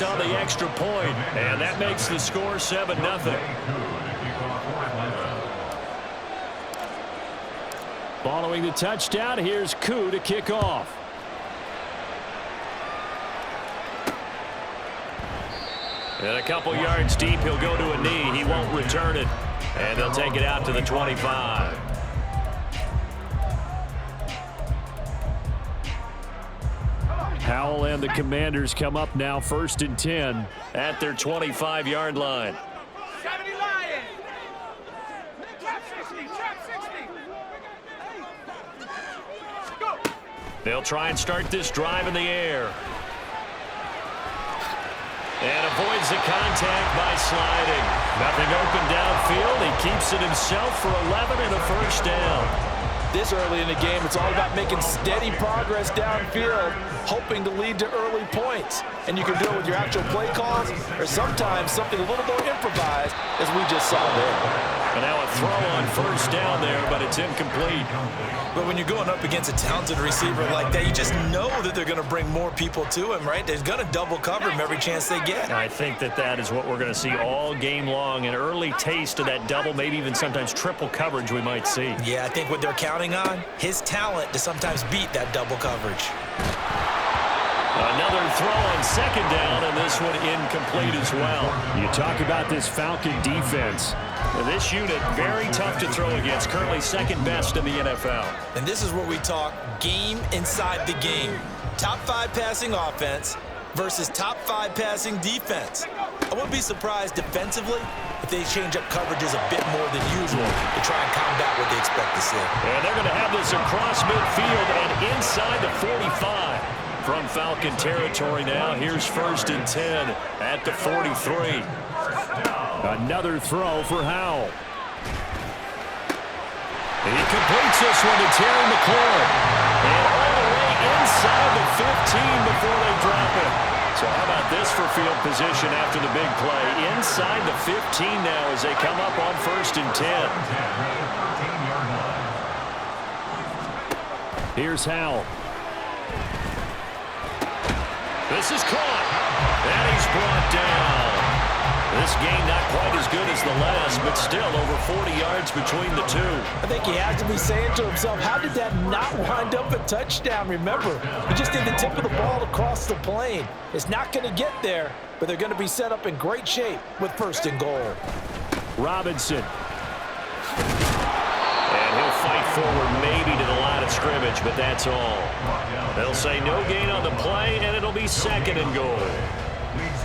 On the extra point, and that makes the score 7-0. Following the touchdown, here's Koo to kick off. And a couple yards deep, he'll go to a knee. He won't return it, and they'll take it out to the 25. Howell and the Commanders come up now 1st and 10 at their 25-yard line. They'll try and start this drive in the air. And avoids the contact by sliding. Nothing open downfield. He keeps it himself for 11 and a first down. This early in the game, it's all about making steady progress downfield, hoping to lead to early points. And you can do it with your actual play calls or sometimes something a little more improvised, as we just saw there. And now a throw on first down there, but it's incomplete. But when you're going up against a talented receiver like that, you just know that they're going to bring more people to him, right? They're going to double cover him every chance they get. I think that is what we're going to see all game long, an early taste of that double, maybe even sometimes triple coverage we might see. Yeah, I think what they're counting on, his talent to sometimes beat that double coverage. Another throw on second down, and this one incomplete as well. You talk about this Falcon defense. This unit, very tough to throw against, currently second best in the NFL. And this is where we talk game inside the game. Top 5 passing offense versus top 5 passing defense. I wouldn't be surprised defensively if they change up coverages a bit more than usual to try and combat what they expect to see. And they're going to have this across midfield and inside the 45. From Falcon territory now, here's 1st and 10 at the 43. Another throw for Howell. He completes this one to Terry McLaurin. And all the way inside the 15 before they drop it. So how about this for field position after the big play? Inside the 15 now as they come up on 1st and 10. Here's Howell. This is caught. And he's brought down. This game not quite as good as the last, but still over 40 yards between the two. I think he has to be saying to himself, how did that not wind up a touchdown? Remember, he just did the tip of the ball across the plane. It's not going to get there, but they're going to be set up in great shape with 1st and goal. Robinson. And he'll fight forward maybe to the line of scrimmage, but that's all. They'll say no gain on the play, and it'll be 2nd and goal.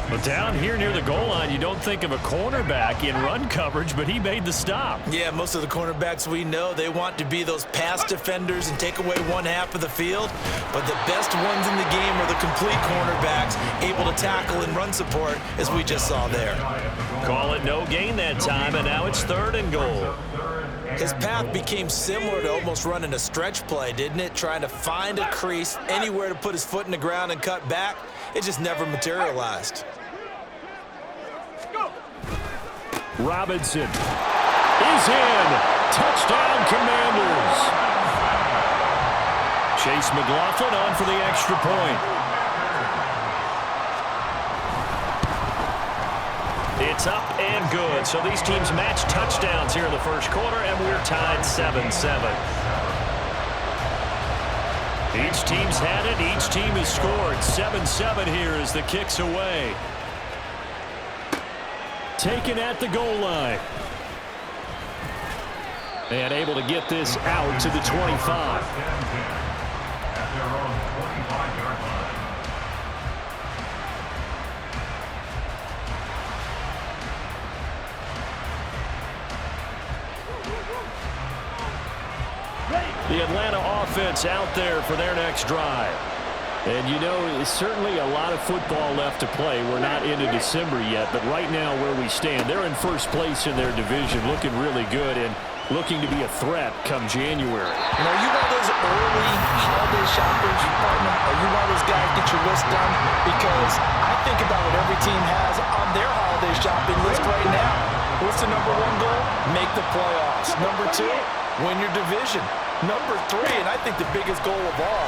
But down here near the goal line, you don't think of a cornerback in run coverage, but he made the stop. Yeah, most of the cornerbacks we know, they want to be those pass defenders and take away one half of the field. But the best ones in the game are the complete cornerbacks, able to tackle and run support, as we just saw there. Call it no gain that time, and now it's 3rd and goal. His path became similar to almost running a stretch play, didn't it? Trying to find a crease, anywhere to put his foot in the ground and cut back. It just never materialized. Robinson is in. Touchdown, Commanders. Chase McLaughlin on for the extra point. It's up and good. So these teams match touchdowns here in the first quarter, and we're tied 7-7. Each team's had it. Each team has scored. 7-7 here as the kick's away. Taken at the goal line. And able to get this out to the 25. The Atlanta offense out there for their next drive. And you know, it's certainly a lot of football left to play. We're not into December yet, but right now where we stand, they're in first place in their division, looking really good and looking to be a threat come January. And are you one of those early holiday shoppers, partner? Are you one of those guys get your list done? Because I think about what every team has on their holiday shopping list right now. What's the number 1 goal? Make the playoffs. Number 2, win your division. Number 3, and I think the biggest goal of all,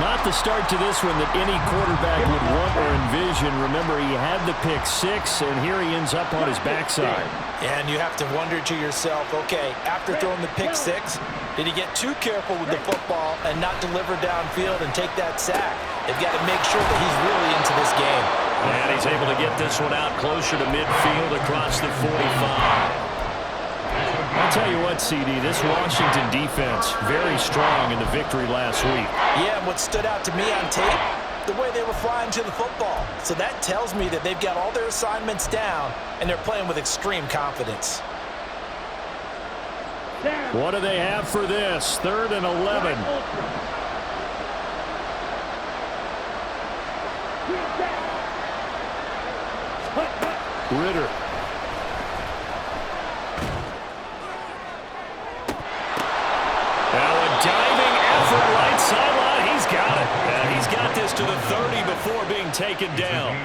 Not the start to this one that any quarterback would want or envision. Remember, he had the pick six, and here he ends up on his backside. And you have to wonder to yourself, okay, after throwing the pick six, did he get too careful with the football and not deliver downfield and take that sack? They've got to make sure that he's really into this game. And he's able to get this one out closer to midfield across the 45. I'll tell you what, CD, this Washington defense, very strong in the victory last week. Yeah, and what stood out to me on tape, the way they were flying to the football. So that tells me that they've got all their assignments down, and they're playing with extreme confidence. What do they have for this? 3rd and 11. Ritter. Now a diving effort right sideline. He's got it. And he's got this to the 30 before being taken down.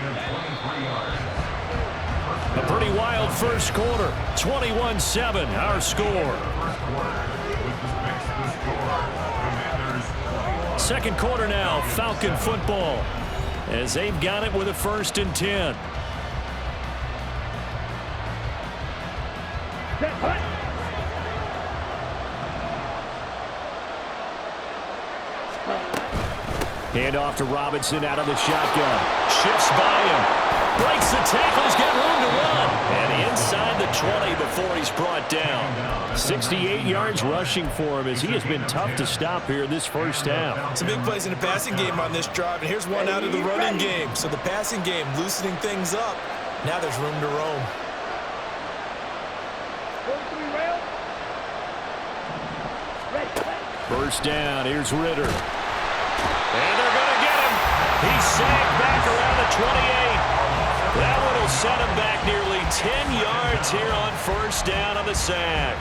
A pretty wild first quarter. 21-7, our score. Second quarter now, Falcon football, as they've got it with a 1st and 10. Hand off to Robinson out of the shotgun. Shifts by him. Breaks the tackle. He's got room to run. And inside the 20 before he's brought down. 68 yards rushing for him as he has been tough to stop here this first half. Some big plays in the passing game on this drive, and here's one out of the running game. So the passing game loosening things up. Now there's room to roam. First down. Here's Ritter. And they're going to get him. He's sagged back around the 28. That one will set him back nearly 10 yards here on first down on the sack.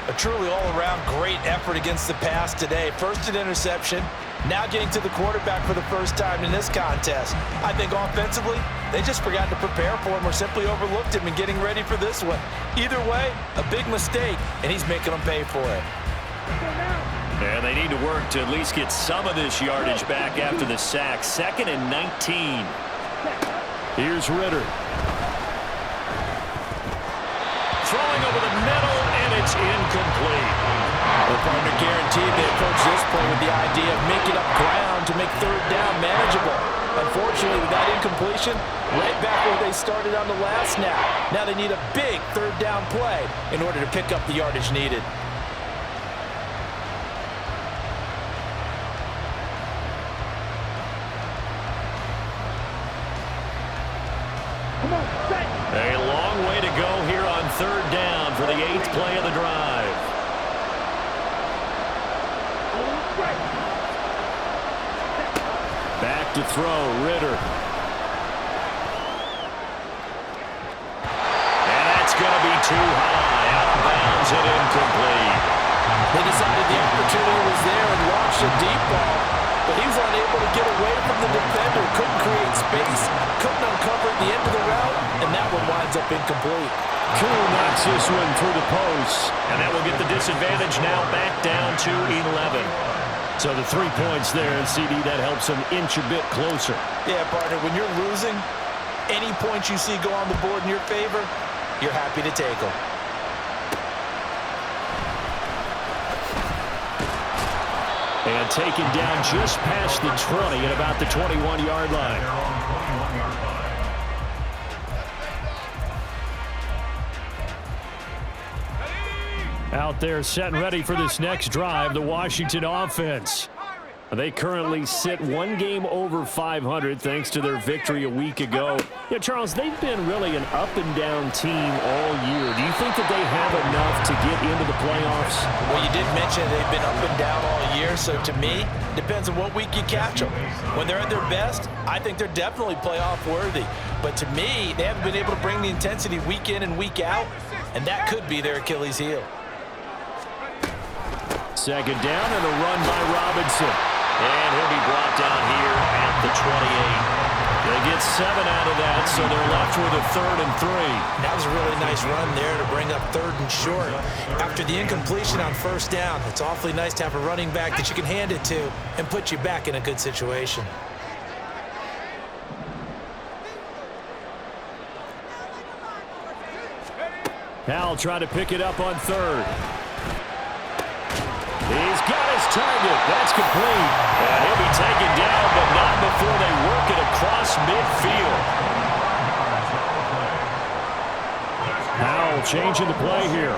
A truly all-around great effort against the pass today. First an interception, now getting to the quarterback for the first time in this contest. I think offensively, they just forgot to prepare for him or simply overlooked him in getting ready for this one. Either way, a big mistake, and he's making them pay for it. And they need to work to at least get some of this yardage back after the sack. 2nd and 19. Here's Ritter. Throwing over the middle, and it's incomplete. The partner guaranteed they approach this play with the idea of making up ground to make 3rd down manageable. Unfortunately, with that incompletion, right back where they started on the last snap. Now they need a big 3rd down play in order to pick up the yardage needed. A long way to go here on 3rd down for the 8th play of the drive. Back to throw, Ritter. And that's going to be too high. Out of bounds and incomplete. They decided the opportunity was there and launched a deep ball, but he was unable to get away from the defender. Couldn't create space, couldn't uncover at the end of the route, and that one winds up incomplete. Koo knocks this one through the post, and that will get the disadvantage now back down to 11. So the 3 points there, and CD, that helps them inch a bit closer. Yeah, partner, when you're losing, any points you see go on the board in your favor, you're happy to take them. And taken down just past the 20 at about the 21-yard line. Out there set and ready for this next drive, the Washington offense. They currently sit 1 game over 500 thanks to their victory a week ago. Yeah, Charles, they've been really an up-and-down team all year. Do you think that they have enough to get into the playoffs? Well, you did mention they've been up and down all year, so to me, depends on what week you catch them. When they're at their best, I think they're definitely playoff worthy. But to me, they haven't been able to bring the intensity week in and week out, and that could be their Achilles heel. Second down and a run by Robinson. And he'll be brought down here at the 28. They get 7 out of that, so they're left with a 3rd and 3. That was a really nice run there to bring up 3rd and short. After the incompletion on 1st down, it's awfully nice to have a running back that you can hand it to and put you back in a good situation. Howell trying to pick it up on 3rd. He's got his target. That's complete. And he'll be taken down, but not before they work it across midfield. Howell changing the play here.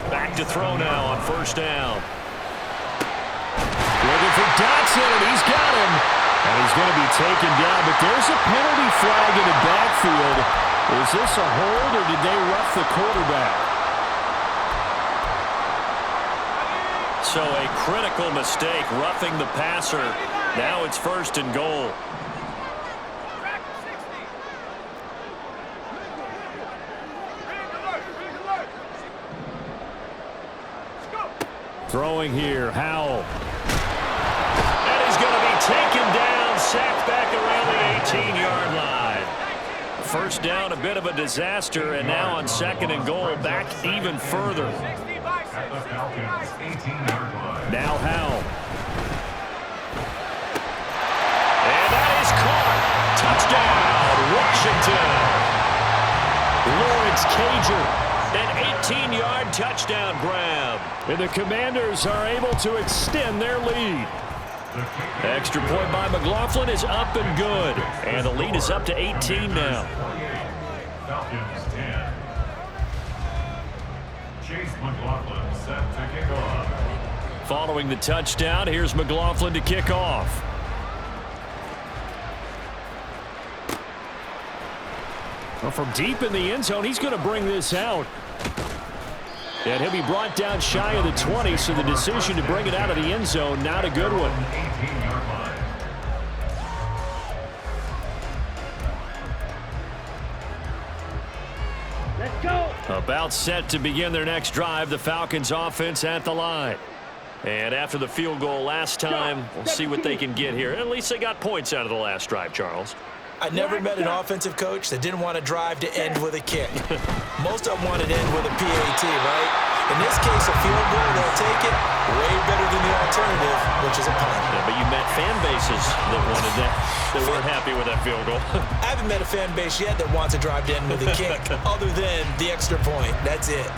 Back to throw now on 1st down. Looking for Dotson, and he's got him. And he's going to be taken down, but there's a penalty flag in the backfield. Is this a hold, or did they rough the quarterback? So a critical mistake, roughing the passer. Now it's 1st and goal. Throwing here, Howell. And he's going to be taken down, sacked back around the 18-yard line. 1st down, a bit of a disaster, and now on 2nd and goal, back even further. At the Falcons' 18-yard line. Now Howell. And that is caught. Touchdown, Washington. Lawrence Cager, an 18-yard touchdown grab. And the Commanders are able to extend their lead. Extra point by McLaughlin is up and good. And the lead is up to 18 now. Falcons 10. Chase McLaughlin set to kick off. Following the touchdown, here's McLaughlin to kick off. Well, from deep in the end zone, he's going to bring this out. And he'll be brought down shy of the 20, so the decision to bring it out of the end zone, not a good one. 18-yard line. Let's go. About set to begin their next drive, the Falcons offense at the line. And after the field goal last time, we'll see what they can get here. At least they got points out of the last drive, Charles. I never met an offensive coach that didn't want to drive to end with a kick. Most of them wanted to end with a PAT, right? In this case, a field goal, they'll take it. Way better than the alternative, which is a punt. Yeah, but you met fan bases that wanted that, that weren't happy with that field goal. I haven't met a fan base yet that wants to drive to end with a kick, other than the extra point. That's it.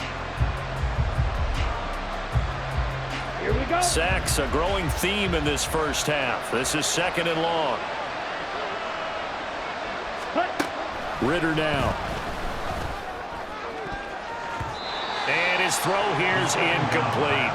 Here we go. Sacks, a growing theme in this 1st half. This is 2nd and long. Ritter now. And his throw here's incomplete.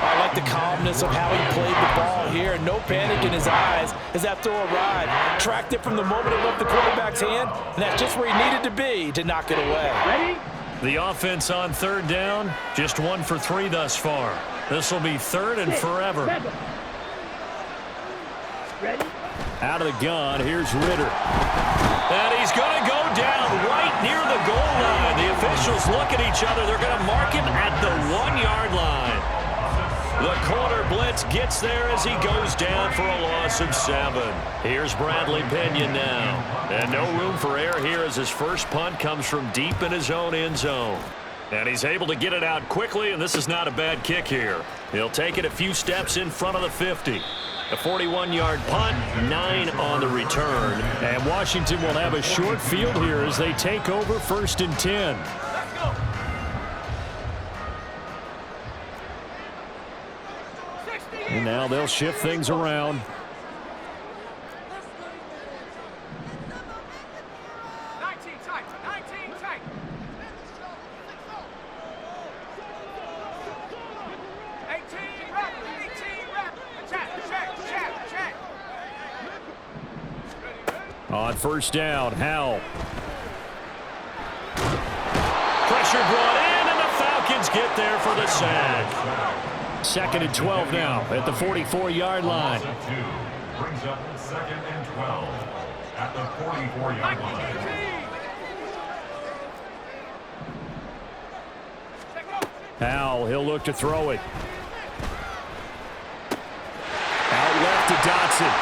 I like the calmness of how he played the ball here. No panic in his eyes as that throw arrived. Tracked it from the moment it left the quarterback's hand, and that's just where he needed to be to knock it away. Ready? The offense on 3rd down, just 1 for 3 thus far. This will be 3rd and forever. Ready? Out of the gun, here's Ritter. And he's going to go down right near the goal line. The officials look at each other. They're going to mark him at the 1-yard line. The corner blitz gets there as he goes down for a loss of 7. Here's Bradley Pinion now. And no room for error here as his first punt comes from deep in his own end zone. And he's able to get it out quickly, and this is not a bad kick here. He'll take it a few steps in front of the 50. A 41-yard punt, 9 on the return. And Washington will have a short field here as they take over 1st and 10. And now they'll shift things around. On 1st down, Howell. Pressure brought in, and the Falcons get there for the sack. 2nd and 12 now at the 44-yard line. Brings up 2nd and 12 at the 44-yard line. Howell, he'll look to throw it. Out left to Dotson.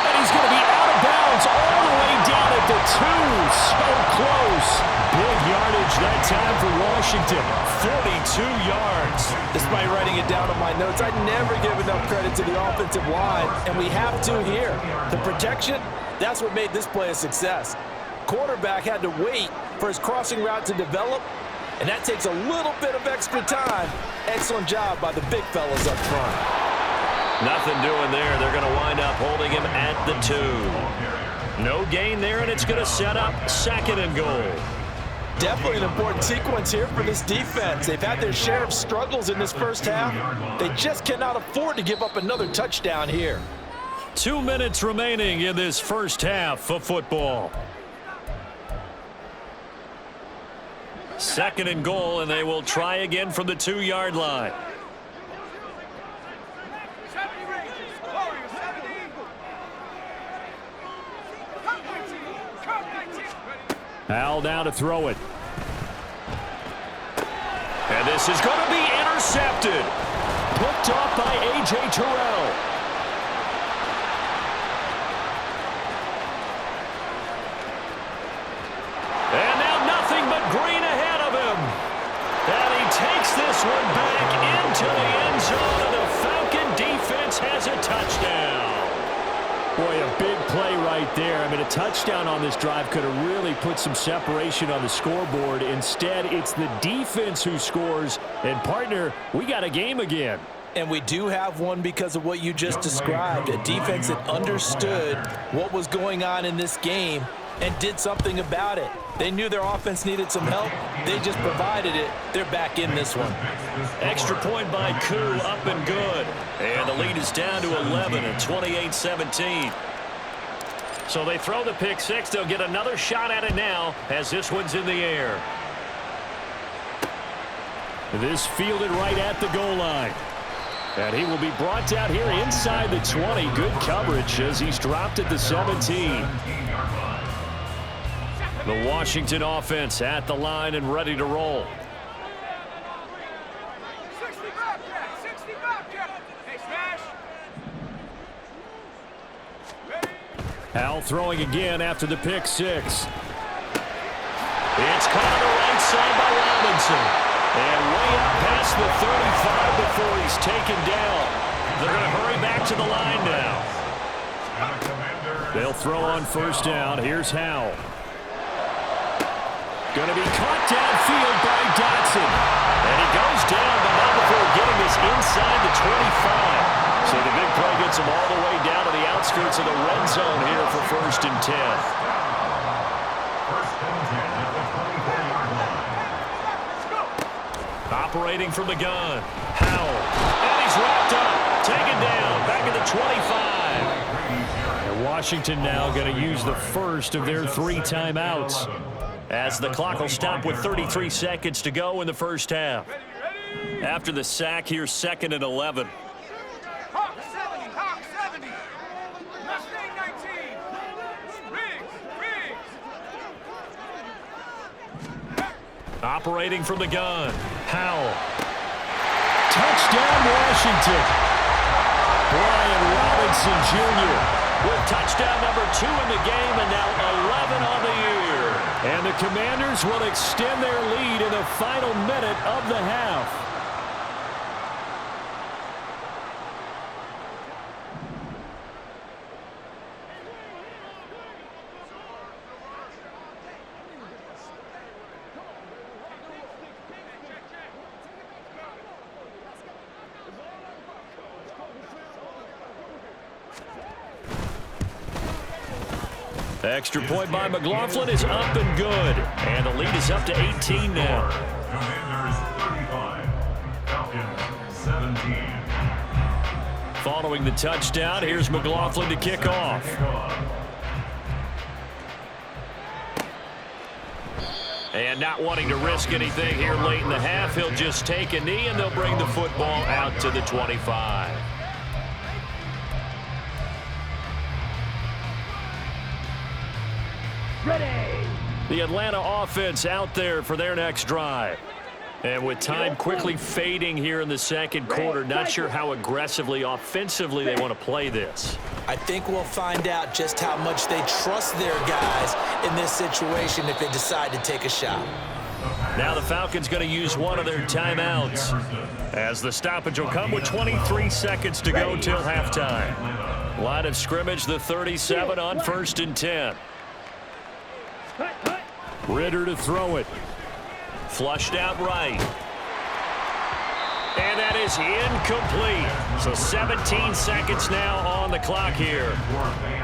And he's going to be out of bounds all the way down at the 2. So close. Big yardage that time for Washington. 42 yards. Despite writing it down on my notes, I never give enough credit to the offensive line, and we have to here. The protection, that's what made this play a success. Quarterback had to wait for his crossing route to develop, and that takes a little bit of extra time. Excellent job by the big fellas up front. Nothing doing there. They're going to wind up holding him at the 2. No gain there, and it's going to set up 2nd and goal. Definitely an important sequence here for this defense. They've had their share of struggles in this first half. They just cannot afford to give up another touchdown here. 2 minutes remaining in this first half of football. 2nd and goal, and they will try again from the 2-yard line. Al now to throw it. And this is going to be intercepted. Picked off by A.J. Terrell. And now nothing but green ahead of him. And he takes this one back into the end zone, and the Falcon defense has a touchdown. Boy, a big play right there. I mean, a touchdown on this drive could have really put some separation on the scoreboard. Instead, it's the defense who scores. And, partner, we got a game again. And we do have one because of what you just described. A defense that understood what was going on in this game and did something about it. They knew their offense needed some help. They just provided it. They're back in this one. Extra point by Koo, up and good. And the lead is down to 11 at 28-17. So they throw the pick six. They'll get another shot at it now as this one's in the air. This fielded right at the goal line. And he will be brought down here inside the 20. Good coverage as he's dropped at the 17. The Washington offense at the line and ready to roll. Al throwing again after the pick six. It's caught on the right side by Robinson. And way up past the 35 before he's taken down. They're going to hurry back to the line now. They'll throw on first down. Here's Howell. Going to be caught downfield by Dotson. And he goes down, but not before getting this inside the 25. So the big play gets him all the way down to the outskirts of the red zone here for 1st and 10. Operating from the gun. Howell. And he's wrapped up. Taken down. Back at the 25. And Washington now going to use the first of their 3 timeouts, as the clock will stop with 33 seconds to go in the first half. After the sack, here's 2nd and 11. Hawk 70, Hawk 70. Mustang 19. Riggs. Operating from the gun. Howell. Touchdown, Washington. Brian Robinson Jr. with touchdown number 2 in the game, and now 11 on the year. And the Commanders will extend their lead in the final minute of the half. Extra point by McLaughlin is up and good. And the lead is up to 18 now. Commanders 35, Falcons 17. Following the touchdown, here's McLaughlin to kick off. And not wanting to risk anything here late in the half, he'll just take a knee and they'll bring the football out to the 25. Ready. The Atlanta offense out there for their next drive. And with time quickly fading here in the second quarter, not sure how aggressively, offensively they want to play this. I think we'll find out just how much they trust their guys in this situation if they decide to take a shot. Now the Falcons going to use one of their timeouts, as the stoppage will come with 23 seconds to go till halftime. Line of scrimmage, the 37 on 1st and 10. Ritter to throw it. Flushed out right. And that is incomplete. So 17 seconds now on the clock here.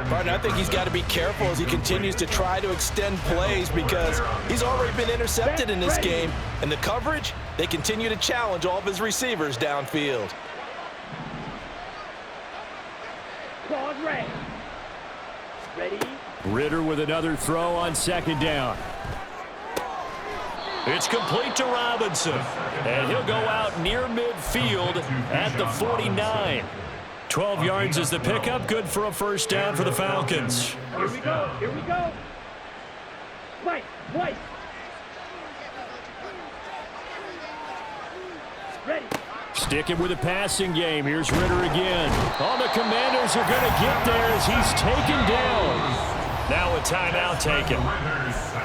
Partner, I think he's got to be careful as he continues to try to extend plays because he's already been intercepted in this game. And the coverage, they continue to challenge all of his receivers downfield. Claude Ray. Ready? Ritter with another throw on 2nd down. It's complete to Robinson, and he'll go out near midfield at the 49. 12 yards is the pickup, good for a 1st down for the Falcons. Here we go. Here we go. White. Ready. Sticking with the passing game. Here's Ritter again. Oh, the Commanders are going to get there as he's taken down. Now a timeout taken.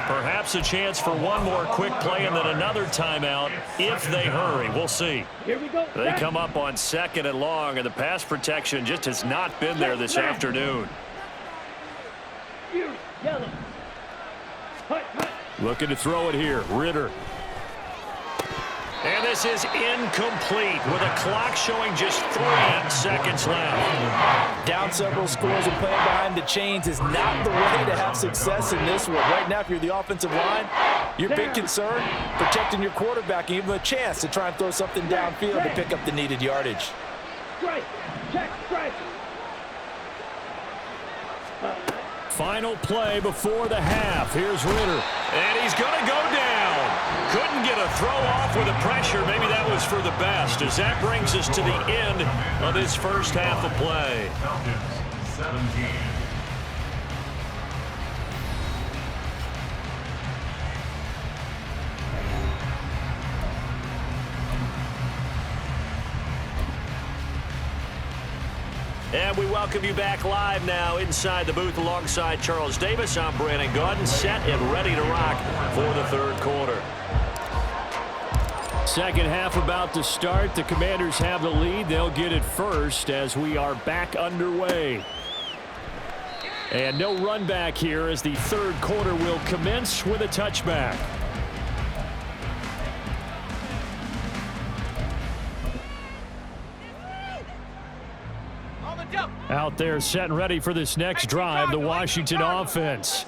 Perhaps a chance for one more quick play and then another timeout if they hurry. We'll see. Here we go. They come up on 2nd and long, and the pass protection just has not been there this afternoon. Yellow. Looking to throw it here. Ritter. And this is incomplete with a clock showing just 3 seconds left. Down several scores and playing behind the chains is not the way to have success in this one. Right now, if you're the offensive line, your big concern, protecting your quarterback and give him a chance to try and throw something downfield to pick up the needed yardage. Strike. Check. Strike. Final play before the half. Here's Ritter. And he's going to go down. Couldn't get a throw off with the pressure. Maybe that was for the best, as that brings us to the end of this first half of play. Falcons 17. And we welcome you back live now inside the booth alongside Charles Davis. I'm Brandon Gaudin, set and ready to rock for the 3rd quarter. Second half about to start. The Commanders have the lead. They'll get it first as we are back underway. And no run back here as the 3rd quarter will commence with a touchback. Out there set and ready for this next drive, the Washington offense.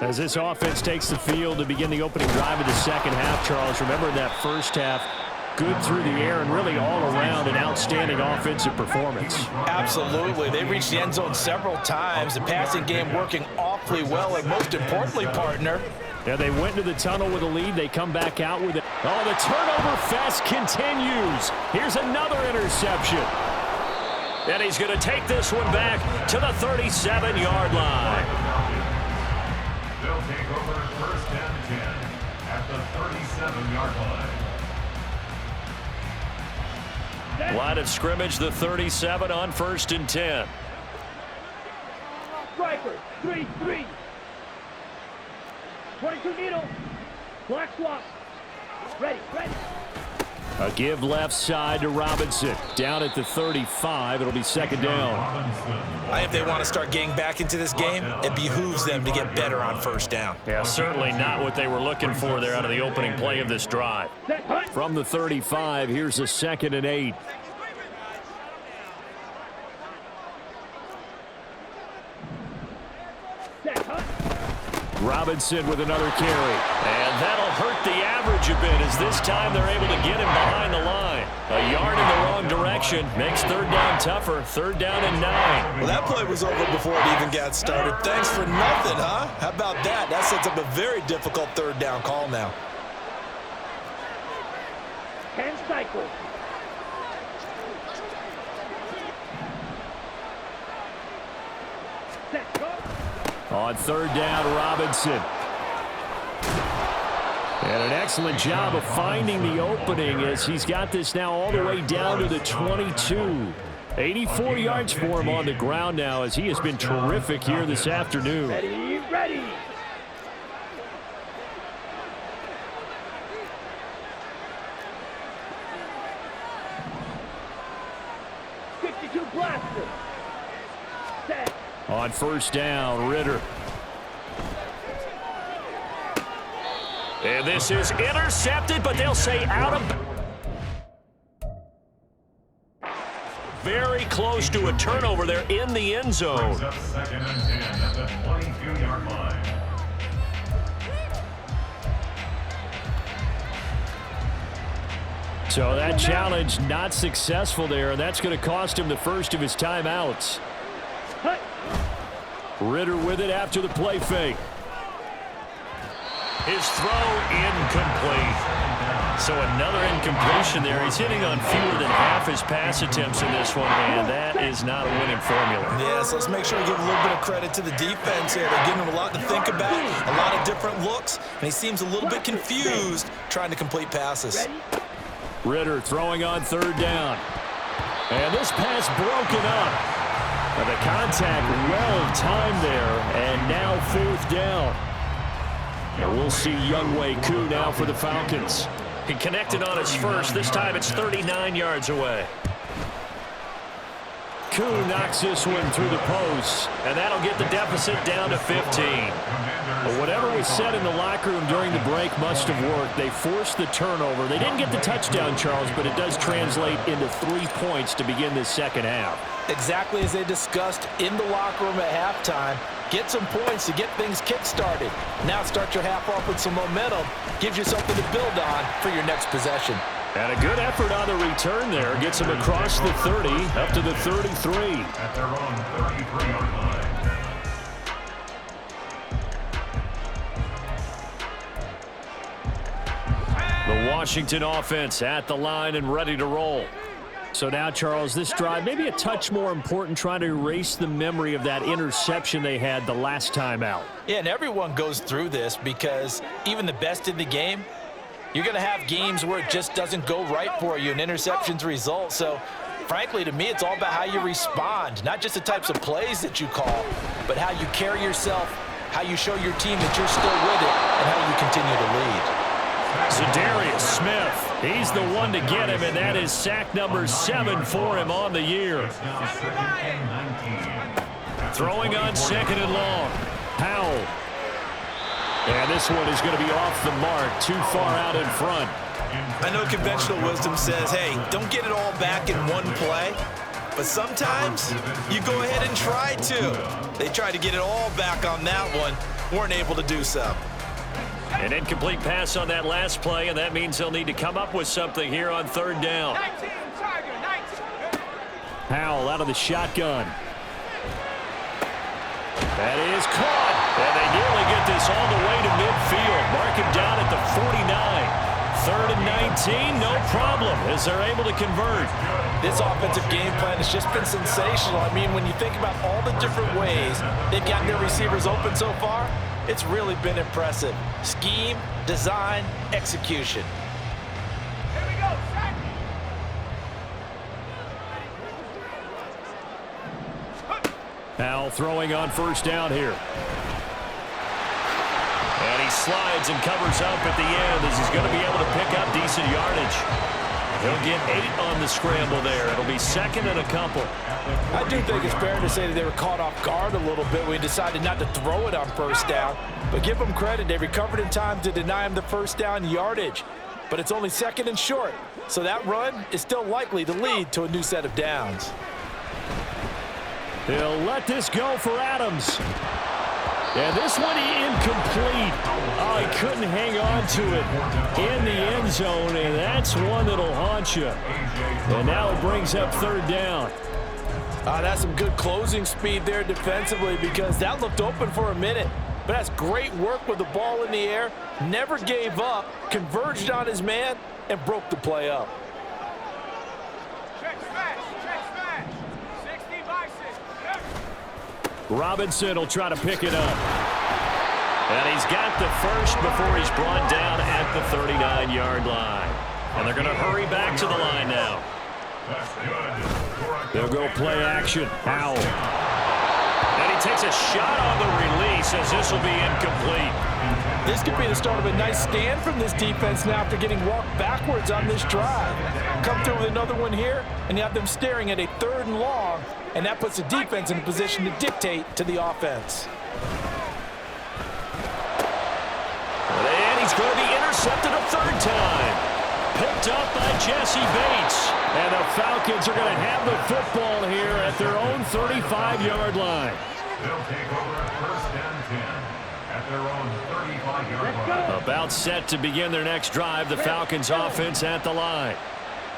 As this offense takes the field to begin the opening drive of the second half, Charles, remember that first half, good through the air and really all around an outstanding offensive performance. Absolutely. They reached the end zone several times. The passing game working awfully well, and most importantly, partner, yeah, they went into the tunnel with a lead. They come back out with it. Oh, the turnover fest continues. Here's another interception. And he's going to take this one back to the 37-yard line. They'll take over 1st and 10 at the 37-yard line. Line of scrimmage, the 37 on 1st and 10. Striker. 3-3. 22 needle. Black swap. Ready. A give left side to Robinson. Down at the 35. It'll be 2nd down. if they want to start getting back into this game, it behooves them to get better on 1st down. Yeah, certainly not what they were looking for there out of the opening play of this drive. From the 35, here's a 2nd and 8. Robinson with another carry. And that'll hurt the average a bit as this time they're able to get him behind the line. A yard in the wrong direction makes 3rd down tougher. 3rd down and 9. Well, that play was over before it even got started. Thanks for nothing, huh? How about that? That sets up a very difficult 3rd down call now. 10 cycles. Set, go. On 3rd down, Robinson. And an excellent job of finding the opening as he's got this now all the way down to the 22. 84 yards for him on the ground now as he has been terrific here this afternoon. Ready. 62 blaster. Set. On first down, Ritter. And this is intercepted, but they'll say out of... Very close to a turnover there in the end zone. Brings up 2nd and 10 at the 22-yard line. So that challenge not successful there, and that's going to cost him the first of his timeouts. Ritter with it after the play fake. His throw incomplete. So another incompletion there. He's hitting on fewer than half his pass attempts in this one, and that is not a winning formula. Yes, let's make sure we give a little bit of credit to the defense here. They're giving him a lot to think about, a lot of different looks, and he seems a little bit confused trying to complete passes. Ritter throwing on third down. And this pass broken up. But the contact well timed there, and now fourth down. And we'll see Younghoe Koo now for the Falcons. He connected on his first. This time it's 39 yards away. Koo knocks this one through the post, and that'll get the deficit down to 15. But whatever was said in the locker room during the break must have worked. They forced the turnover. They didn't get the touchdown, Charles, but it does translate into 3 points to begin this second half. Exactly as they discussed in the locker room at halftime. Get some points to get things kick-started. Now start your half off with some momentum. Gives you something to build on for your next possession. And a good effort on the return there. Gets him across the 30, up to the 33. At their own 33-yard line. The Washington offense at the line and ready to roll. So now, Charles, this drive maybe a touch more important, trying to erase the memory of that interception they had the last time out. Yeah, and everyone goes through this because even the best in the game, you're going to have games where it just doesn't go right for you and interceptions result. So, frankly, to me, it's all about how you respond, not just the types of plays that you call, but how you carry yourself, how you show your team that you're still with it, and how you continue to lead. Za'Darius Smith, he's the one to get him, and that is sack number 7 for him on the year. Throwing on second and long. Powell. And this one is going to be off the mark, too far out in front. I know conventional wisdom says, hey, don't get it all back in one play. But sometimes you go ahead and try to. They tried to get it all back on that one. Weren't able to do so. An incomplete pass on that last play, and that means they'll need to come up with something here on third down. 19, Tiger, 19. Powell out of the shotgun. That is caught. And they nearly get this all the way to midfield. Mark him down at the 49. 3rd and 19, no problem, as they're able to convert. This offensive game plan has just been sensational. I mean, when you think about all the different ways they've gotten their receivers open so far, it's really been impressive. Scheme, design, execution. Here we go, sack. Powell throwing on first down here. And he slides and covers up at the end as he's going to be able to pick up decent yardage. He'll get 8 on the scramble there. It'll be second and a couple. I do think it's fair to say that they were caught off guard a little bit when we decided not to throw it on first down. But give them credit. They recovered in time to deny him the first down yardage. But it's only second and short. So that run is still likely to lead to a new set of downs. They'll let this go for Adams. And this one incomplete. Oh, he couldn't hang on to it in the end zone, and that's one that'll haunt you. And now it brings up third down. That's some good closing speed there defensively because that looked open for a minute. But that's great work with the ball in the air. Never gave up, converged on his man, and broke the play up. Check smash. 60 by 6. Robinson will try to pick it up. And he's got the first before he's brought down at at the 39-yard line. And they're going to hurry back to the line now. They'll go play action. Howell. And he takes a shot on the release as this will be incomplete. This could be the start of a nice stand from this defense now after getting walked backwards on this drive. Come through with another one here, and you have them staring at a 3rd and long, and that puts the defense in a position to dictate to the offense. And he's going to be intercepted a 3rd time. Picked up by Jesse Bates. And the Falcons are going to have the football here at their own 35-yard line. They'll take over at 1st and 10 at their own 35-yard line. About set to begin their next drive, the Falcons offense at the line.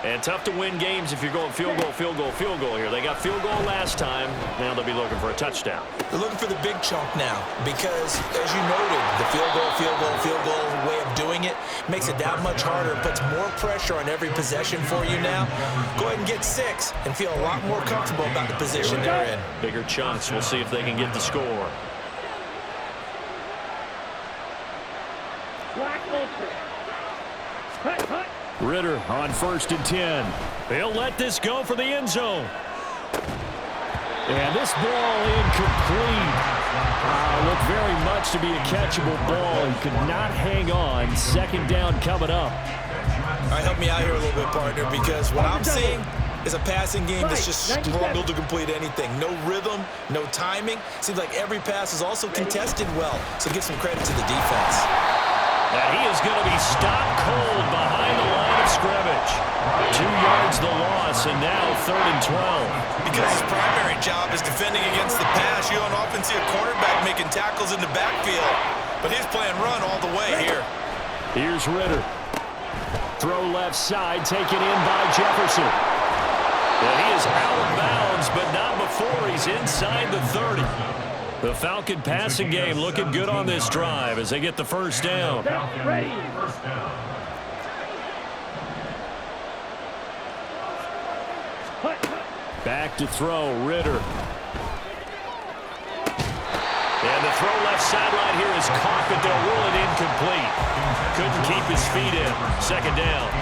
And tough to win games if you're going field goal, field goal, field goal here. They got field goal last time. Now they'll be looking for a touchdown. They're looking for the big chunk now because, as you noted, the field goal way of doing it makes it that much harder. It puts more pressure on every possession for you now. Go ahead and get 6 and feel a lot more comfortable about the position they're in. Bigger chunks. We'll see if they can get the score. Ritter on 1st and 10. He'll let this go for the end zone. And this ball incomplete. Looked very much to be a catchable ball. He could not hang on. 2nd down coming up. All right, help me out here a little bit, partner, because what I'm seeing is a passing game that's just struggled to complete anything. No rhythm, no timing. Seems like every pass is also contested well, so give some credit to the defense. And he is going to be stopped cold behind the line of scrimmage. 2 yards the loss, and now 3rd and 12. Because his primary job is defending against the pass, you don't often see a quarterback making tackles in the backfield. But he's playing run all the way here. Here's Ritter. Throw left side, taken in by Jefferson. And he is out of bounds, but not before he's inside the 30. The Falcon passing game looking good on this drive as they get the 1st down. Back to throw, Ritter. And the throw left sideline here is caught, but they'll rule it incomplete. Couldn't keep his feet in. 2nd down.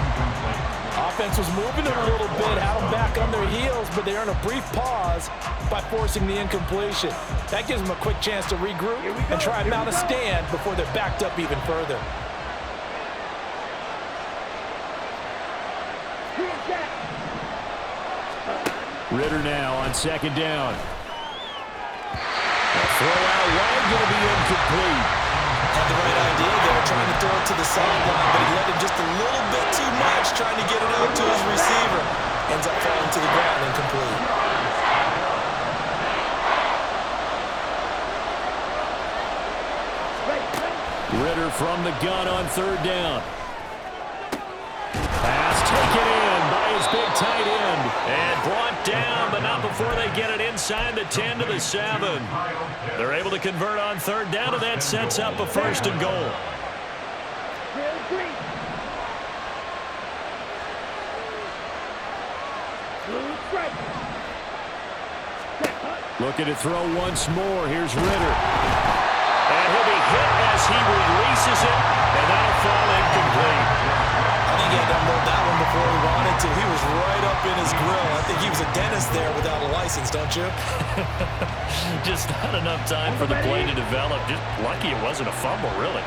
Offense was moving it a little bit, had them back on their heels, but they earn a brief pause by forcing the incompletion. That gives them a quick chance to regroup and try and mount a stand before they're backed up even further. Ritter now on 2nd down. A throw out wide, going to be incomplete. Had the right idea there, trying to throw it to the sideline, but he let him just a little bit too much, trying to get it out to his receiver. Ends up falling to the ground, incomplete. Ritter from the gun on 3rd down. Pass taken in by his big tight end. And brought down, but not before they get it inside the 10 to the 7. They're able to convert on 3rd down, and that sets up a 1st and goal. Looking to throw once more. Here's Ritter. And he'll be hit as he releases it, and that'll fall incomplete. I think he had to unload that one before he wanted to. He was right up in his grill. I think he was a dentist there without a license, don't you? Just not enough time for the play to develop. Just lucky it wasn't a fumble, really.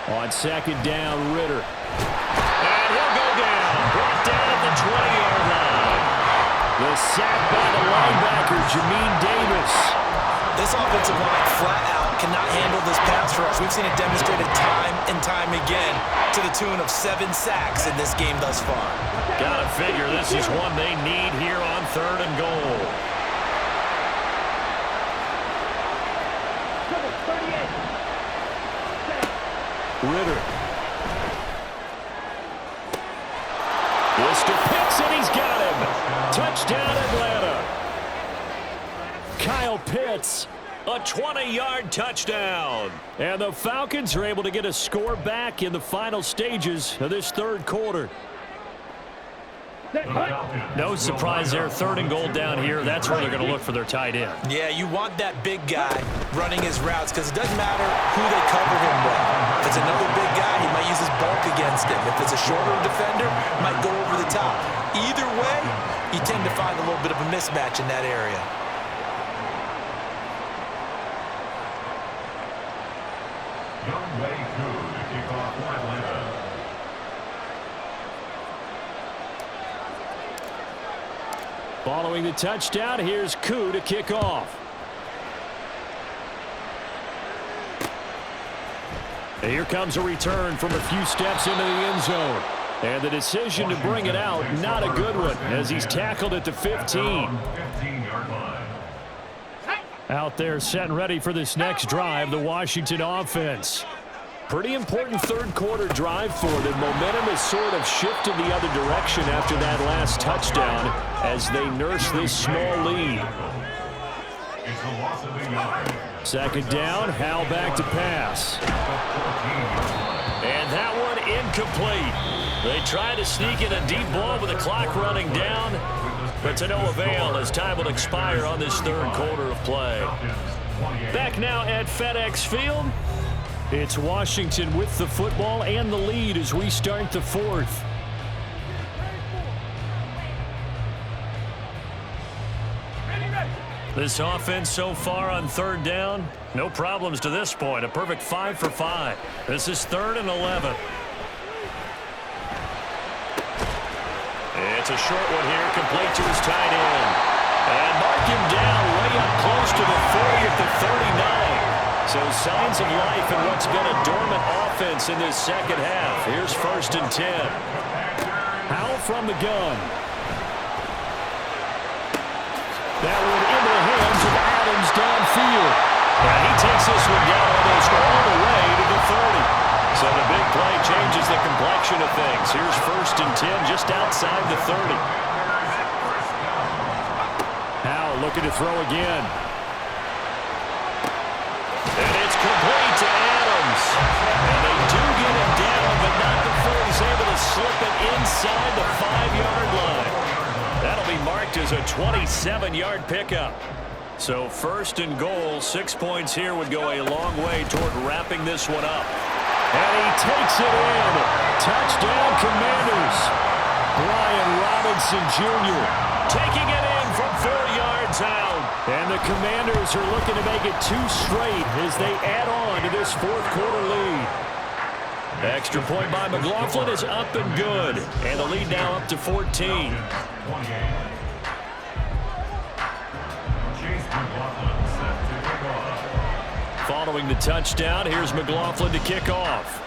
On 2nd down, Ritter. And he'll go down. Brought down at the 20-yard line. The sack by the linebacker, Jamin Davis. This offensive line flat out cannot handle this pass rush. We've seen it demonstrated time and time again to the tune of 7 sacks in this game thus far. Gotta figure this is one they need here on 3rd and goal. Ritter. Lister picks and he's got him. Touchdown Atlanta. Kyle Pitts, a 20-yard touchdown. And the Falcons are able to get a score back in the final stages of this 3rd quarter. No surprise there. 3rd and goal down here. That's where they're going to look for their tight end. Yeah, you want that big guy running his routes because it doesn't matter who they cover him with. If it's another big guy, he might use his bulk against him. If it's a shorter defender, he might go over the top. Either way, you tend to find a little bit of a mismatch in that area. Following the touchdown, here's Koo to kick off. And here comes a return from a few steps into the end zone. And the decision to bring it out, not a good one, as he's tackled at the 15. Out there set and ready for this next drive, the Washington offense. Pretty important 3rd quarter drive for them. Momentum has sort of shifted the other direction after that last touchdown as they nurse this small lead. 2nd down, Howell back to pass. And that one incomplete. They try to sneak in a deep ball with the clock running down, but to no avail as time will expire on this 3rd quarter of play. Back now at FedEx Field. It's Washington with the football and the lead as we start the 4th. This offense so far on 3rd down, no problems to this point. A perfect 5 for 5. This is 3rd and 11. It's a short one here, complete to his tight end. And mark him down way up close to the 40 at the 39. So signs of life in what's been a dormant offense in this 2nd half. Here's 1st and 10. Howell from the gun. That one into the hands of Adams downfield. And he takes this one down almost all the way to the 30. So the big play changes the complexion of things. Here's 1st and 10 just outside the 30. Howell looking to throw again. And it's complete to Adams. And they do get him down, but not before he's able to slip it inside the 5-yard line. That'll be marked as a 27-yard pickup. So 1st and goal, 6 points here would go a long way toward wrapping this one up. And he takes it in. Touchdown, Commanders. Brian Robinson Jr. taking it in from 4 yards out. And the Commanders are looking to make it 2 straight as they add on to this 4th quarter lead. Extra point by McLaughlin is up and good. And the lead now up to 14. Following the touchdown, here's McLaughlin to kick off.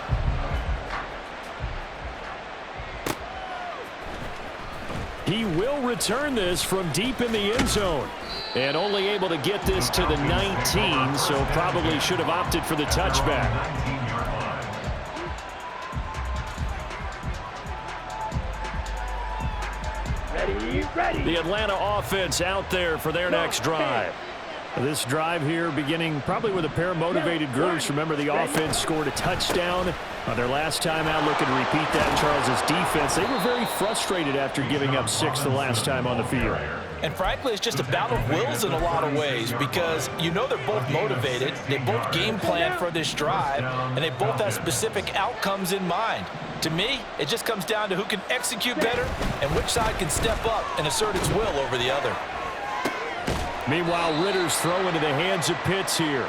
He will return this from deep in the end zone. And only able to get this to the 19, so probably should have opted for the touchback. Ready. The Atlanta offense out there for their next drive. This drive here beginning probably with a pair of motivated groups. Remember, the offense scored a touchdown on their last time out. Looking to repeat that in Charles' defense. They were very frustrated after giving up 6 the last time on the field. And frankly, it's just a battle of wills in a lot of ways because you know they're both motivated. They both game plan for this drive, and they both have specific outcomes in mind. To me, it just comes down to who can execute better and which side can step up and assert its will over the other. Meanwhile, Ritter's throw into the hands of Pitts here.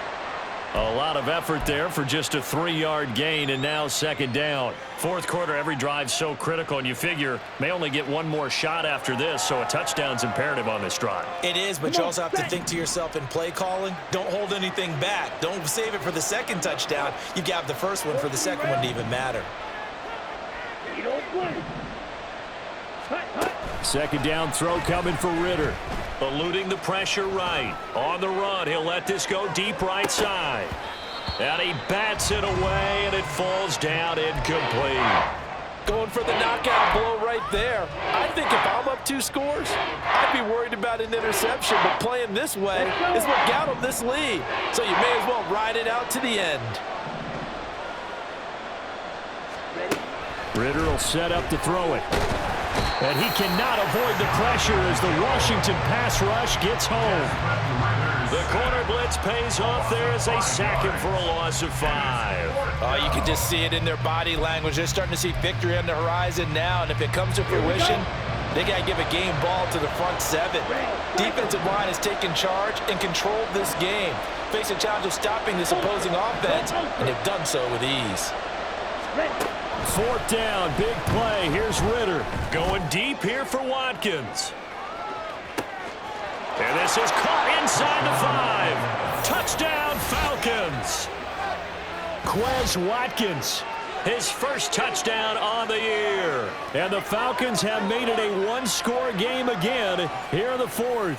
A lot of effort there for just a 3-yard gain, and now 2nd down. 4th quarter, every drive's so critical, and you figure may only get one more shot after this, so a touchdown's imperative on this drive. It is, but you also have to think to yourself in play calling, don't hold anything back. Don't save it for the 2nd touchdown. You got the 1st one for the 2nd one to even matter. 2nd down throw coming for Ritter. Eluding the pressure right. On the run, he'll let this go deep right side. And he bats it away, and it falls down incomplete. Going for the knockout blow right there. I think if I'm up 2 scores, I'd be worried about an interception, but playing this way is what got him this lead. So you may as well ride it out to the end. Ritter will set up to throw it. And he cannot avoid the pressure as the Washington pass rush gets home. The corner blitz pays off there as they sack him for a loss of 5. Oh, you can just see it in their body language. They're starting to see victory on the horizon now, and if it comes to fruition, they got to give a game ball to the front 7. Defensive line has taken charge and controlled this game. Face a challenge of stopping this opposing offense, and they've done so with ease. 4th down, big play. Here's Ritter going deep here for Watkins. And this is caught inside the 5. Touchdown, Falcons. Quez Watkins, his first touchdown on the year. And the Falcons have made it a one-score game again here in the 4th.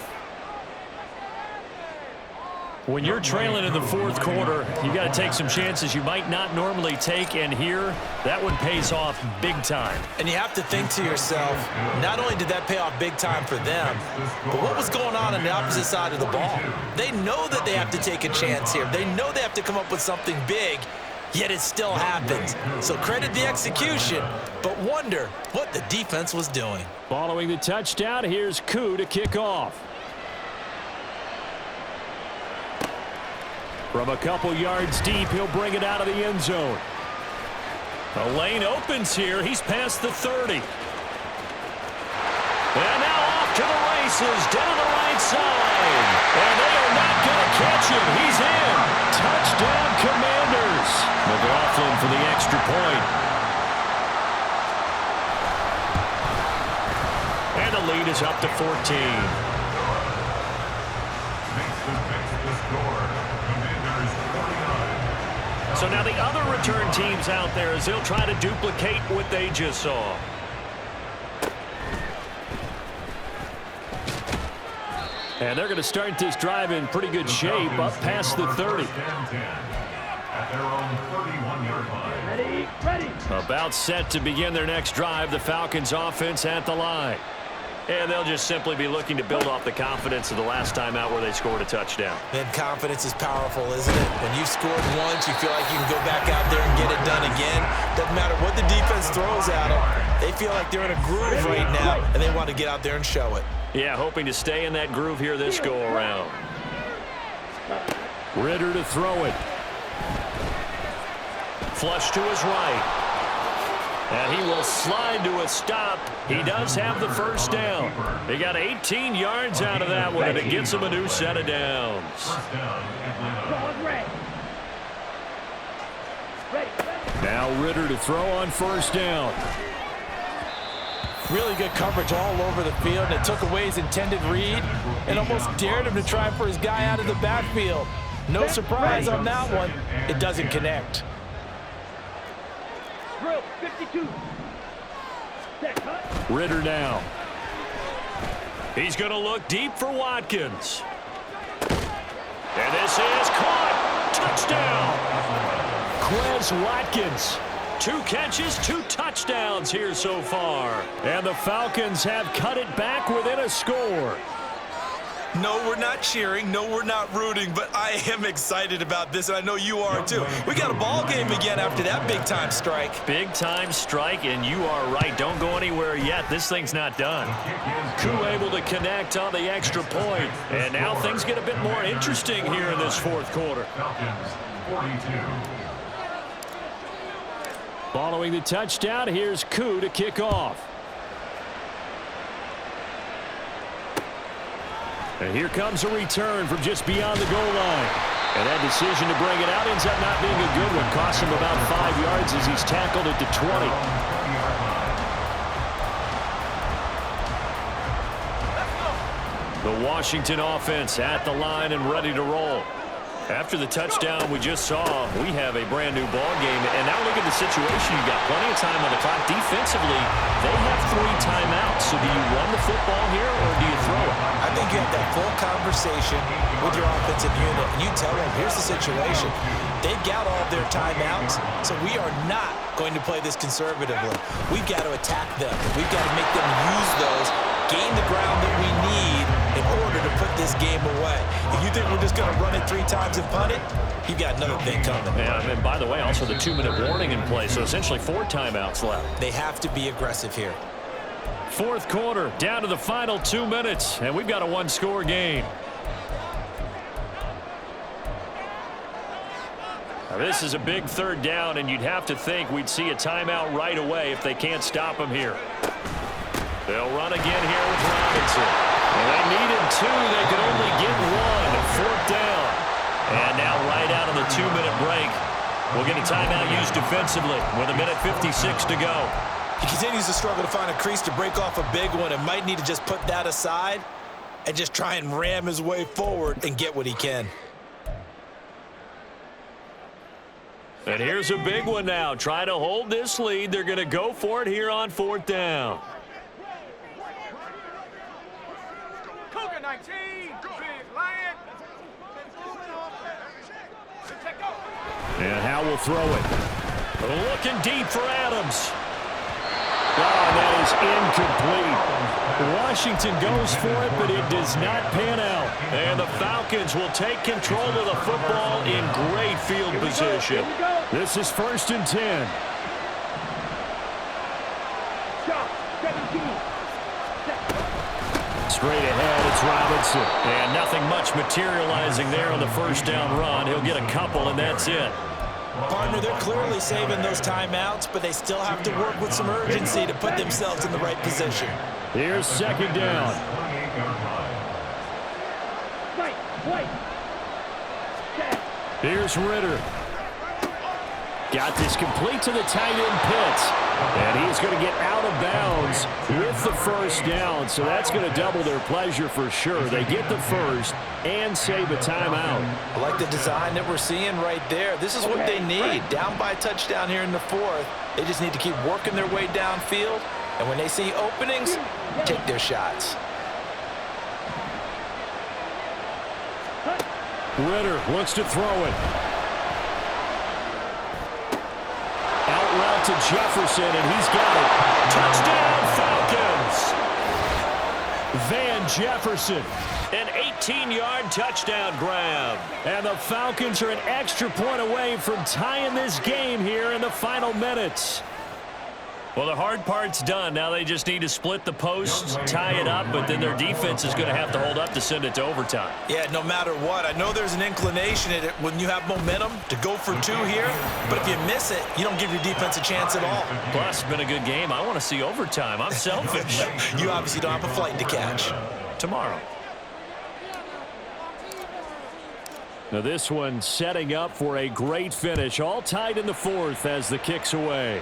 When you're trailing in the 4th quarter, you got to take some chances you might not normally take, and here, that one pays off big time. And you have to think to yourself, not only did that pay off big time for them, but what was going on the opposite side of the ball? They know that they have to take a chance here. They know they have to come up with something big, yet it still happens. So credit the execution, but wonder what the defense was doing. Following the touchdown, here's Koo to kick off. From a couple yards deep, he'll bring it out of the end zone. The lane opens here. He's past the 30. And now off to the races, down the right side. And they are not going to catch him. He's in. Touchdown, Commanders. McLaughlin for the extra point. And the lead is up to 14. So now the other return teams out there as they'll try to duplicate what they just saw. And they're going to start this drive in pretty good shape up past the 30. About set to begin their next drive, the Falcons offense at the line. And they'll just simply be looking to build off the confidence of the last time out where they scored a touchdown. Then confidence is powerful, isn't it? When you've scored once, you feel like you can go back out there and get it done again. Doesn't matter what the defense throws at them. They feel like they're in a groove right now, and they want to get out there and show it. Yeah, hoping to stay in that groove here this go-around. Ritter to throw it. Flush to his right. And he will slide to a stop. He does have the first down. He got 18 yards out of that one, and it gets him a new set of downs. Now Ritter to throw on first down. Really good coverage all over the field, and it took away his intended read and almost dared him to try for his guy out of the backfield. No surprise on that one. It doesn't connect. 52. Ritter now. He's going to look deep for Watkins. And this is caught. Touchdown. Quez Watkins. 2 catches, 2 touchdowns here so far. And the Falcons have cut it back within a score. No, we're not cheering. No, we're not rooting, but I am excited about this, and I know you are too. We got a ball game again after that big-time strike. Big-time strike, and you are right. Don't go anywhere yet. This thing's not done. Koo able to connect on the extra point, and now things get a bit more interesting here in this 4th quarter. Falcons 42. Following the touchdown, here's Koo to kick off. And here comes a return from just beyond the goal line. And that decision to bring it out ends up not being a good one. Costs him about 5 yards as he's tackled at the 20. The Washington offense at the line and ready to roll. After the touchdown we just saw, we have a brand new ball game. And now look at the situation. You've got plenty of time on the clock. Defensively, they have 3 timeouts. So do you run the football here or do you throw it? I think you have that full conversation with your offensive unit, and you tell them, here's the situation. They've got all their timeouts, so we are not going to play this conservatively. We've got to attack them. We've got to make them use those, gain the ground that we need in order to put this game away. If you think we're just going to run it 3 times and punt it, you've got another thing coming. Yeah, and by the way, also the 2-minute warning in play, so essentially 4 timeouts left. They have to be aggressive here. Fourth quarter, down to the final 2 minutes, and we've got a one-score game. Now, this is a big third down, and you'd have to think we'd see a timeout right away if they can't stop him here. They'll run again here with Robinson. And they needed two. They could only get one. Fourth down. And now right out of the 2-minute break, we'll get a timeout used defensively with 1:56 to go. He continues to struggle to find a crease to break off a big one and might need to just put that aside and just try and ram his way forward and get what he can. And here's a big one now. Trying to hold this lead. They're going to go for it here on fourth down. Cougar 19, big lion. And Howe will throw it. Looking deep for Adams. Oh, that is incomplete. Washington goes for it, but it does not pan out. And the Falcons will take control of the football in great field position. This is 1st and 10. Straight ahead, it's Robinson. And nothing much materializing there on the first down run. He'll get a couple, and that's it. Partner, they're clearly saving those timeouts, but they still have to work with some urgency to put themselves in the right position. Here's second down. Here's Ritter. Got this complete to the tight end Pitts. And he's going to get out of bounds with the first down. So that's going to double their pleasure for sure. They get the first and save a timeout. I like the design that we're seeing right there. This is what they need. Down by a touchdown here in the fourth. They just need to keep working their way downfield. And when they see openings, take their shots. Ritter wants to throw it. Out route to Jefferson, and he's got it. Touchdown, Falcons! Van Jefferson, an 18-yard touchdown grab. And the Falcons are an extra point away from tying this game here in the final minutes. Well, the hard part's done. Now they just need to split the posts, tie it up, but then their defense is going to have to hold up to send it to overtime. Yeah, no matter what. I know there's an inclination in it when you have momentum to go for two here, but if you miss it, you don't give your defense a chance at all. Plus, it's been a good game. I want to see overtime. I'm selfish. You obviously don't have a flight to catch. Tomorrow. Now this one setting up for a great finish. All tied in the fourth as the kick's away.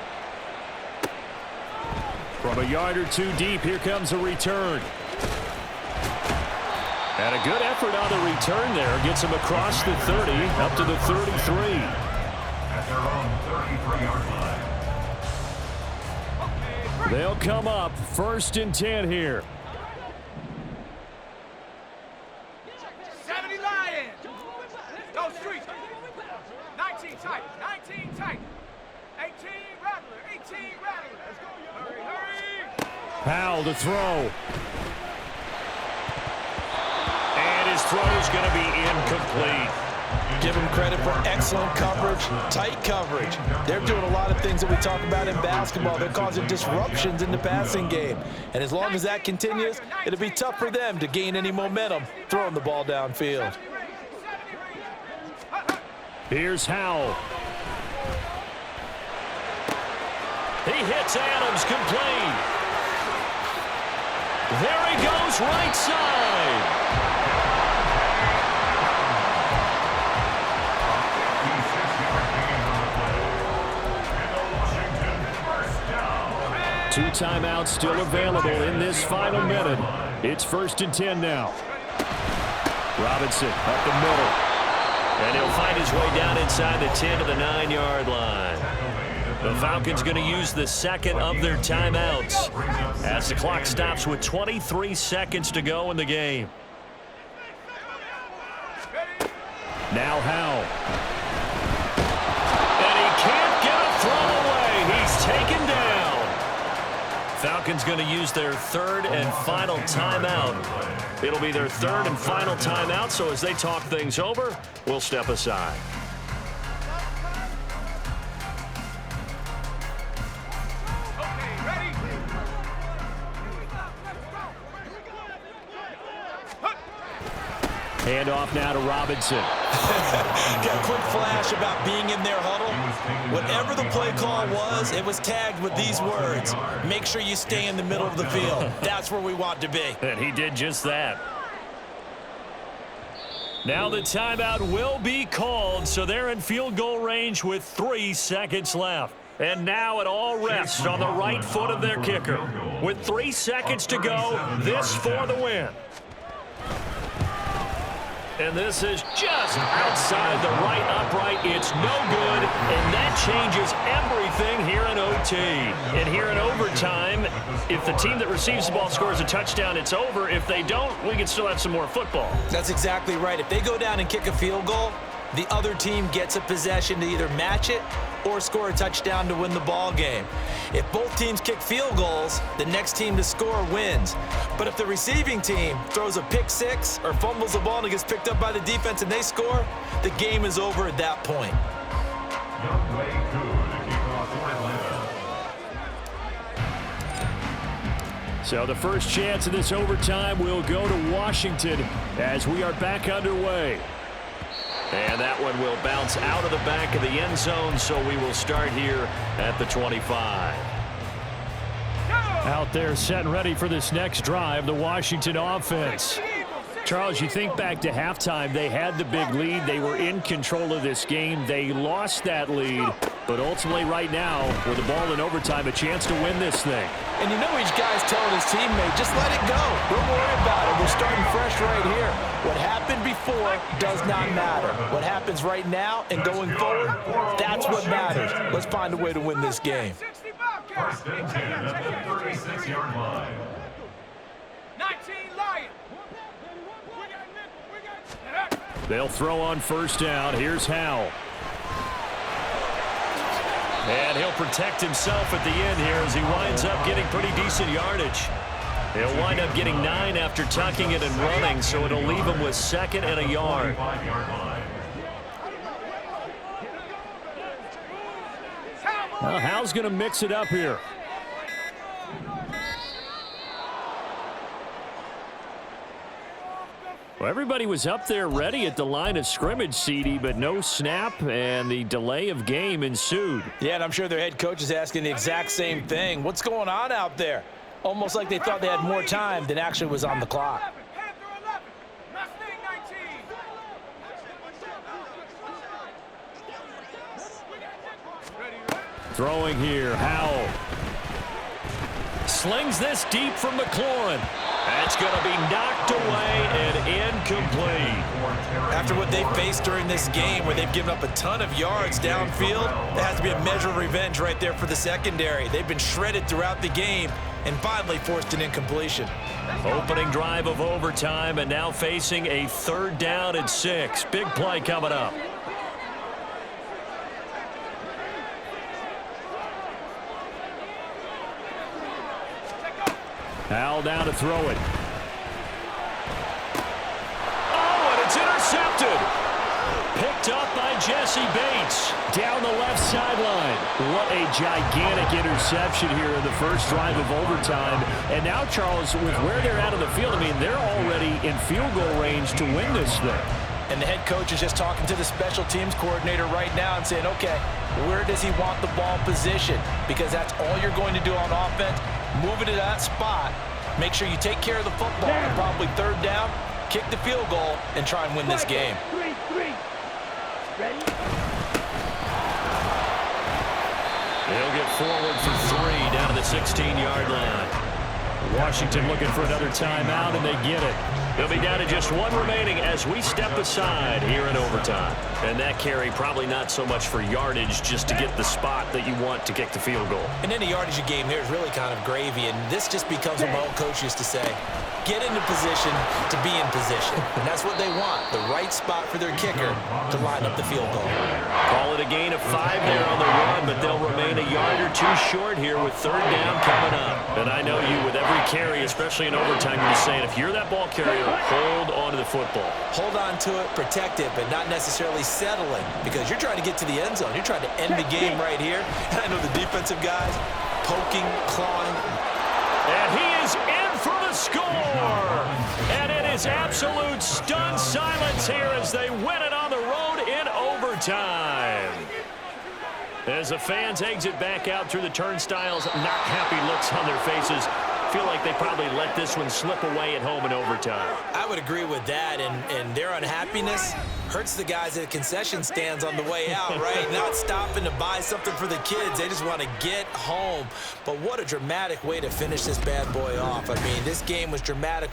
From a yard or two deep, here comes a return. And a good effort on the return there. Gets him across the 30, up to the 33. At their own 33-yard line. They'll come up 1st and 10 here. 70 Lions. Go street. 19 tight. 19 tight. 18 Rattler. 18 Rattler. Let's go. Hurry, hurry. Powell to throw. And his throw is going to be incomplete. Give them credit for excellent coverage, tight coverage. They're doing a lot of things that we talk about in basketball. They're causing disruptions in the passing game. And as long as that continues, it'll be tough for them to gain any momentum throwing the ball downfield. Here's Howell. He hits Adams complete. There he goes, right side. Two timeouts still available in this final minute. It's 1st and 10 now. Robinson up the middle. And he'll find his way down inside the 10 to the 9-yard line. The Falcons going to use the second of their timeouts as the clock stops with 23 seconds to go in the game. Now Howe. And he can't get a throw away. He's taken down. Falcons going to use their third and final timeout. It'll be their third and final timeout, so as they talk things over, we'll step aside. Hand off now to Robinson. Got a quick flash about being in their huddle. Whatever the play call was, it was tagged with these words: make sure you stay in the middle of the field. That's where we want to be. And he did just that. Now the timeout will be called, so they're in field goal range with 3 seconds left. And now it all rests on the right foot of their kicker. With 3 seconds to go, this for the win. And this is just outside the right upright. It's no good, and that changes everything here in OT. And here in overtime, if the team that receives the ball scores a touchdown, it's over. If they don't, we can still have some more football. That's exactly right. If they go down and kick a field goal, the other team gets a possession to either match it or score a touchdown to win the ball game. If both teams kick field goals, the next team to score wins. But if the receiving team throws a pick six or fumbles the ball and it gets picked up by the defense and they score, the game is over at that point. So the first chance of this overtime will go to Washington as we are back underway. And that one will bounce out of the back of the end zone, so we will start here at the 25. Out there set and ready for this next drive, the Washington offense. Charles, you think back to halftime, they had the big lead. They were in control of this game. They lost that lead, but ultimately right now, with the ball in overtime, a chance to win this thing. And you know each guy's telling his teammate, just let it go. Don't worry about it. We're starting fresh right here. What happened before does not matter. What happens right now and going forward, that's what matters. Let's find a way to win this game. First and 10 at the 36-yard line. 19 Lion. They'll throw on first down. Here's Howell. And he'll protect himself at the end here as he winds up getting pretty decent yardage. He'll wind up getting 9 after tucking it and running, so it'll leave him with 2nd and a yard. Well, Howell's going to mix it up here. Well, everybody was up there ready at the line of scrimmage, CD, but no snap, and the delay of game ensued. Yeah, and I'm sure their head coach is asking the exact same thing. What's going on out there? Almost like they thought they had more time than actually was on the clock. Throwing here, Howell. Slings this deep from McLaurin. That's going to be knocked away and incomplete. After what they faced during this game where they've given up a ton of yards downfield, there has to be a measure of revenge right there for the secondary. They've been shredded throughout the game and finally forced an incompletion. Opening drive of overtime and now facing a 3rd down and 6. Big play coming up. Howell down to throw it. Oh, and it's intercepted. Picked up by Jesse Bates down the left sideline. What a gigantic interception here in the first drive of overtime. And now, Charles, with where they're out of the field, I mean, they're already in field goal range to win this thing. And the head coach is just talking to the special teams coordinator right now and saying, okay, where does he want the ball positioned? Because that's all you're going to do on offense. Move it to that spot. Make sure you take care of the football. And probably 3rd down, kick the field goal, and try and win this game. 3-3. Ready? They'll get forward for 3 down to the 16-yard line. Washington looking for another timeout, and they get it. They'll be down to just 1 remaining as we step aside here in overtime. And that carry probably not so much for yardage, just to get the spot that you want to kick the field goal. And any yardage game there is really kind of gravy, and this just becomes what my old coach used to say. Get into position to be in position. And that's what they want, the right spot for their kicker to line up the field goal. Call it a gain of 5 there on the run, but they'll remain a yard or 2 short here with 3rd down coming up. And I know you, with every carry, especially in overtime, you're just saying, if you're that ball carrier, hold on to the football. Hold on to it, protect it, but not necessarily settling, because you're trying to get to the end zone. You're trying to end the game right here. And I know the defensive guys poking, clawing. And he is in for the score. And it is is absolute stunned silence here as they win it on the road in overtime. As the fans exit back out through the turnstiles, not happy looks on their faces. Feel like they probably let this one slip away at home in overtime. I would agree with that, and their unhappiness hurts the guys at the concession stands on the way out, right? Not stopping to buy something for the kids. They just want to get home. But what a dramatic way to finish this bad boy off. I mean, this game was dramatic.